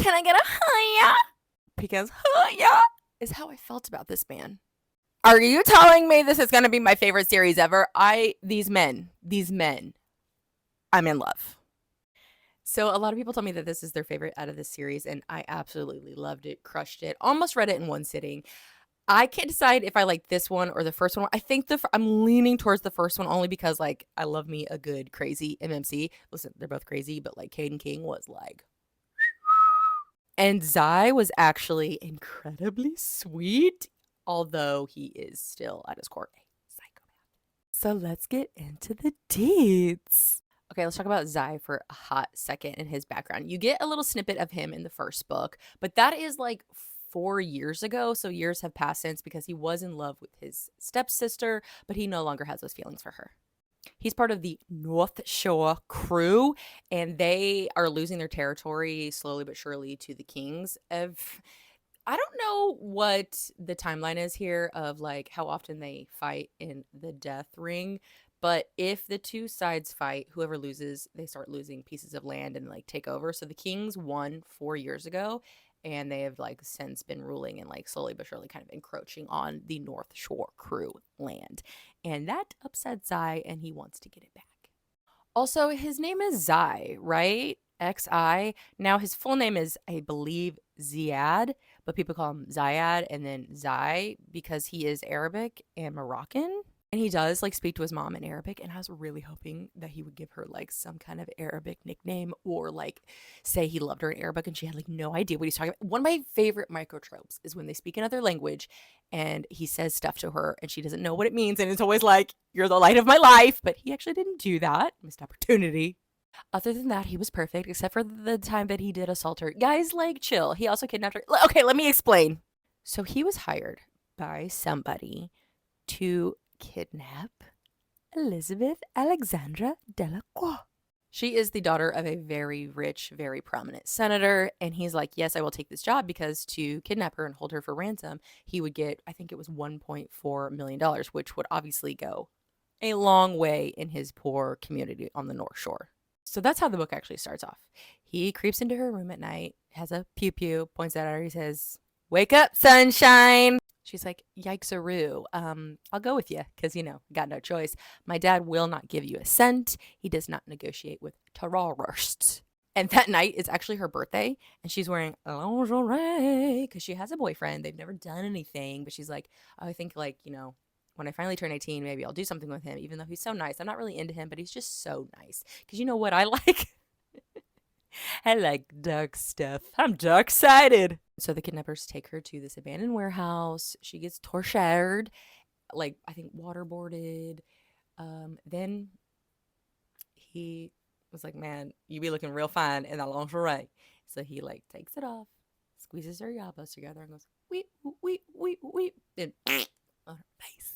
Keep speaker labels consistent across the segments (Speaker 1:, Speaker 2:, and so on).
Speaker 1: Can I get a hiya? Because hiya is how I felt about this man. Are you telling me this is going to be my favorite series ever? These men, I'm in love. So a lot of people tell me that this is their favorite out of this series, and I absolutely loved it, crushed it, almost read it in one sitting. I can't decide if I like this one or the first one. I think I'm leaning towards the first one only because like I love me a good crazy MMC. Listen, they're both crazy, but like Caden King was like, and Zai was actually incredibly sweet, although he is still at his core a psychopath. So let's get into the deets. Okay, let's talk about Zai for a hot second and his background. You get a little snippet of him in the first book, but that is like 4 years ago. So years have passed since because he was in love with his stepsister, but he no longer has those feelings for her. He's part of the North Shore crew, and they are losing their territory slowly but surely to the kings of. I don't know what the timeline is here of like how often they fight in the death ring, but if the two sides fight, whoever loses, they start losing pieces of land and like take over. So the kings won 4 years ago, and they have like since been ruling and like slowly but surely kind of encroaching on the North Shore crew land. And that upsets Zai, and he wants to get it back. Also, his name is Zai, right? XI. Now, his full name is, I believe, Ziad, but people call him Zayad and then Zai because he is Arabic and Moroccan. And he does like speak to his mom in Arabic. And I was really hoping that he would give her like some kind of Arabic nickname or like say he loved her in Arabic and she had like no idea what he's talking about. One of my favorite microtropes is when they speak another language and he says stuff to her and she doesn't know what it means. And it's always like, you're the light of my life. But he actually didn't do that. Missed opportunity. Other than that, he was perfect, except for the time that he did assault her. Guys, like, chill. He also kidnapped her. Okay, let me explain. So he was hired by somebody to kidnap Elizabeth Alexandra Delacroix. She is the daughter of a very rich, very prominent senator. And he's like, yes, I will take this job because to kidnap her and hold her for ransom, he would get, I think it was $1.4 million, which would obviously go a long way in his poor community on the North Shore. So that's how the book actually starts off. He creeps into her room at night, has a pew pew, points at her, he says, "Wake up, sunshine." She's like, "Yikes-a-roo. I'll go with you because, got no choice. My dad will not give you a cent. He does not negotiate with terrorists." And that night is actually her birthday, and she's wearing lingerie because she has a boyfriend. They've never done anything, but she's like, oh, I think, like, when I finally turn 18, maybe I'll do something with him, even though he's so nice. I'm not really into him, but he's just so nice. Because you know what I like? I like dark stuff. I'm dark-sided. So the kidnappers take her to this abandoned warehouse. She gets tortured, like, I think waterboarded. Then he was like, man, you be looking real fine in that lingerie. So he, like, takes it off, squeezes her yabas together, and goes, weep, weep, weep, weep, and on her face.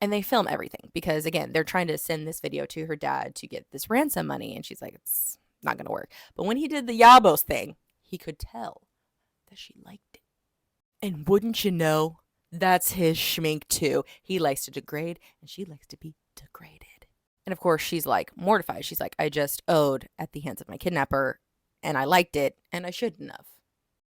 Speaker 1: And they film everything because, again, they're trying to send this video to her dad to get this ransom money. And she's like, it's not going to work. But when he did the Yabos thing, he could tell that she liked it. And wouldn't you know, that's his schmink too. He likes to degrade and she likes to be degraded. And of course, she's like mortified. She's like, I just owed at the hands of my kidnapper and I liked it and I shouldn't have.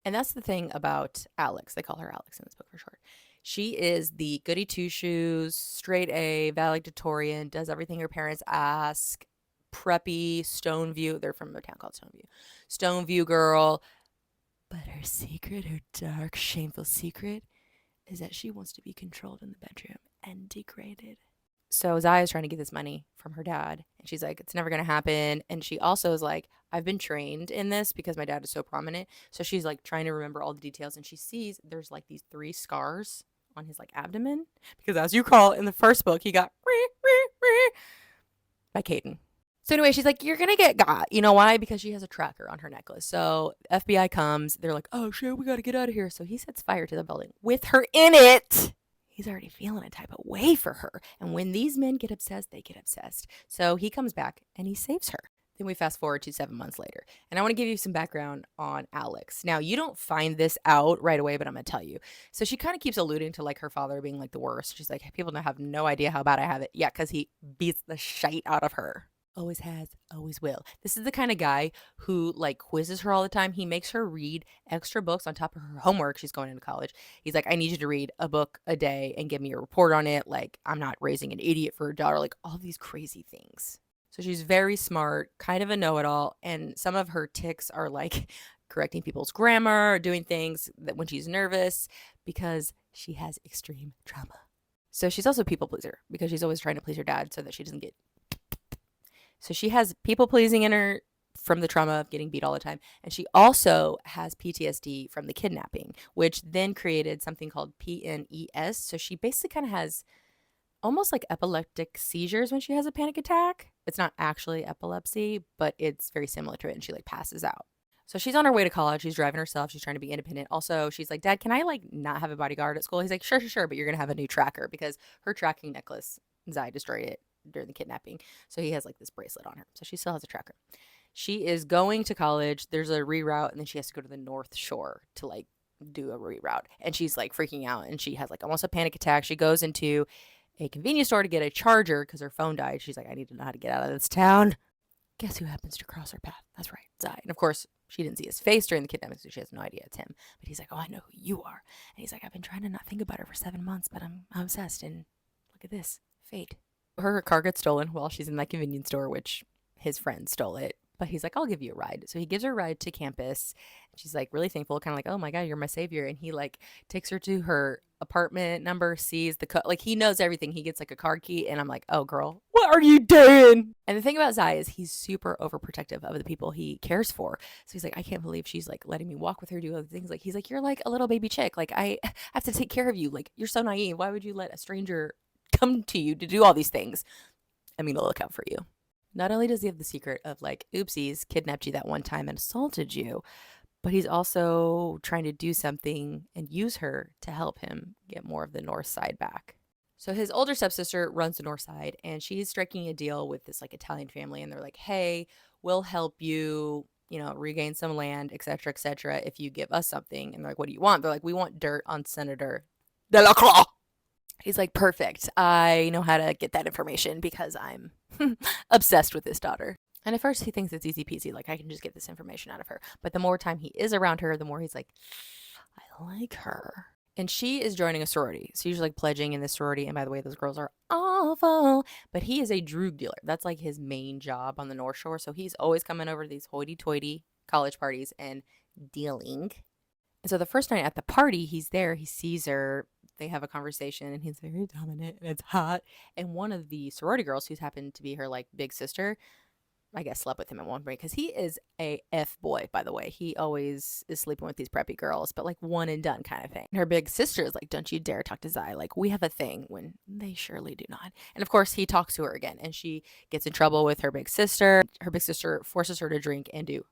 Speaker 1: And that's the thing about Alex. They call her Alex in this book for short. She is the goody two shoes, straight A, valedictorian, does everything her parents ask, preppy, Stoneview. They're from a town called Stoneview. Stoneview girl. But her secret, her dark, shameful secret, is that she wants to be controlled in the bedroom and degraded. So Zaya is trying to get this money from her dad, and she's like, it's never going to happen. And she also is like, I've been trained in this because my dad is so prominent. So she's like trying to remember all the details, and she sees there's like these 3 scars on his like abdomen because, as you call in the first book, he got by Caden. So anyway, she's like, you're going to get got. You know why? Because she has a tracker on her necklace. So FBI comes. They're like, oh, shit, we got to get out of here. So he sets fire to the building with her in it. He's already feeling a type of way for her. And when these men get obsessed, they get obsessed. So he comes back and he saves her. Then we fast forward to 7 months later. And I want to give you some background on Alex. Now, you don't find this out right away, but I'm going to tell you. So she kind of keeps alluding to like her father being like the worst. She's like, people have no idea how bad I have it. Yeah, because he beats the shite out of her. Always has, always will. This is the kind of guy who like quizzes her all the time. He makes her read extra books on top of her homework. She's going into college. He's like, I need you to read a book a day and give me a report on it. Like, I'm not raising an idiot for a daughter. Like, all these crazy things. So she's very smart, kind of a know-it-all, and some of her tics are like correcting people's grammar or doing things that when she's nervous because she has extreme trauma. So she's also a people pleaser because she's always trying to please her dad so that she doesn't get. So she has people pleasing in her from the trauma of getting beat all the time. And she also has PTSD from the kidnapping, which then created something called PNES. So she basically kind of has almost like epileptic seizures when she has a panic attack. It's not actually epilepsy, but it's very similar to it. And she like passes out. So she's on her way to college. She's driving herself. She's trying to be independent. Also, she's like, Dad, can I like not have a bodyguard at school? He's like, sure. But you're going to have a new tracker because her tracking necklace, Zai destroyed it during the kidnapping. So he has like this bracelet on her. So she still has a tracker. She is going to college. There's a reroute, and then she has to go to the North Shore to like do a reroute. And she's like freaking out, and she has like almost a panic attack. She goes into a convenience store to get a charger because her phone died. She's like, I need to know how to get out of this town. Guess who happens to cross her path? That's right, Zai. And of course, she didn't see his face during the kidnapping, so she has no idea it's him. But he's like, oh, I know who you are. And he's like, I've been trying to not think about her for 7 months, but I'm obsessed. And look at this, fate. Her car gets stolen while she's in that convenience store, which his friend stole it. But he's like, I'll give you a ride. So he gives her a ride to campus. She's like really thankful, kind of like, oh my God, you're my savior. And he like takes her to her apartment number, sees the like he knows everything. He gets like a card key, and I'm like, oh girl, what are you doing? And the thing about Zai is he's super overprotective of the people he cares for. So he's like, I can't believe she's like letting me walk with her, do other things. Like he's like, you're like a little baby chick. Like I have to take care of you. Like you're so naive. Why would you let a stranger come to you to do all these things? I mean, to look out for you. Not only does he have the secret of like, oopsies, kidnapped you that one time and assaulted you, but he's also trying to do something and use her to help him get more of the north side back. So his older stepsister runs the north side, and she's striking a deal with this like Italian family, and they're like, hey, we'll help you, regain some land, etc., if you give us something. And they're like, what do you want? They're like, we want dirt on Senator Delacroix. He's like, perfect. I know how to get that information because I'm obsessed with this daughter. And at first he thinks it's easy peasy, like I can just get this information out of her. But the more time he is around her, the more he's like, I like her. And she is joining a sorority. So he's like pledging in this sorority. And by the way, those girls are awful. But he is a droog dealer. That's like his main job on the North Shore. So he's always coming over to these hoity-toity college parties and dealing. And so the first night at the party, he's there. He sees her. They have a conversation, and he's very dominant, and it's hot. And one of the sorority girls, who's happened to be her like big sister, I guess slept with him at one point because he is a F boy, by the way. He always is sleeping with these preppy girls, but like one and done kind of thing. And her big sister is like, don't you dare talk to Zai. Like, we have a thing, when they surely do not. And of course, he talks to her again, and she gets in trouble with her big sister. Her big sister forces her to drink and do.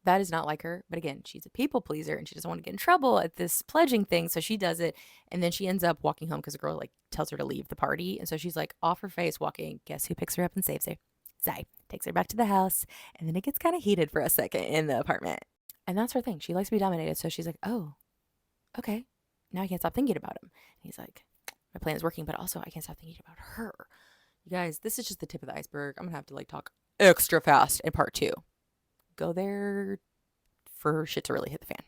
Speaker 1: That is not like her. But again, she's a people pleaser, and she doesn't want to get in trouble at this pledging thing. So she does it. And then she ends up walking home because the girl like tells her to leave the party. And so she's like off her face walking. Guess who picks her up and saves her? Zai. Takes her back to the house. And then it gets kind of heated for a second in the apartment. And that's her thing. She likes to be dominated. So she's like, oh, okay. Now I can't stop thinking about him. And he's like, my plan is working, but also I can't stop thinking about her. You guys, this is just the tip of the iceberg. I'm going to have to like talk extra fast in part 2. Go there for shit to really hit the fan.